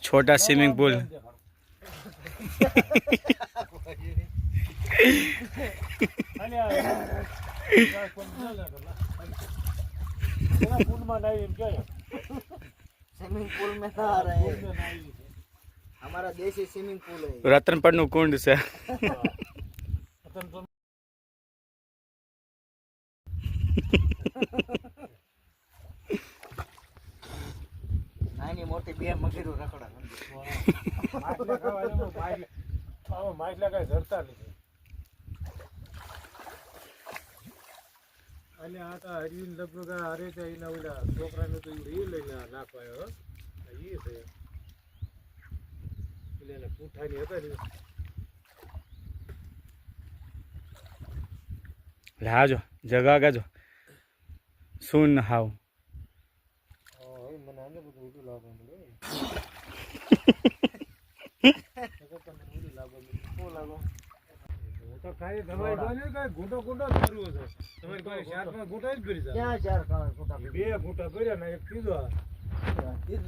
छोटा swimming pool swimming pool में ना आ रहे हैं, हमारा देसी स्विमिंग पूल है। रतनपड़ નું કુંડ છે નાની મોટી બે મગીરું રખડા માછલા કઈ ધરતા નથી. અને આ તો હરિન લગભગ હારે છે એના ઓલા છોકરાને તો એ લઈને નાખવાયો એ છે એટલે એને પૂઠાની હતા ને રાજો જગા ગાજો સુન હાવ મને આને બધું ઉડું લાગવા મળે તો ખાલી તમારી પાસે કઈ ઘૂંટો ઘૂંટો જ કરવો છે. તમારી પાસે 4-5 ઘૂંટા જ કરી ક્યાં ચાર ખાવા ખોટા બે ઘૂંટા કર્યા ને એક કીધો ત્રીજો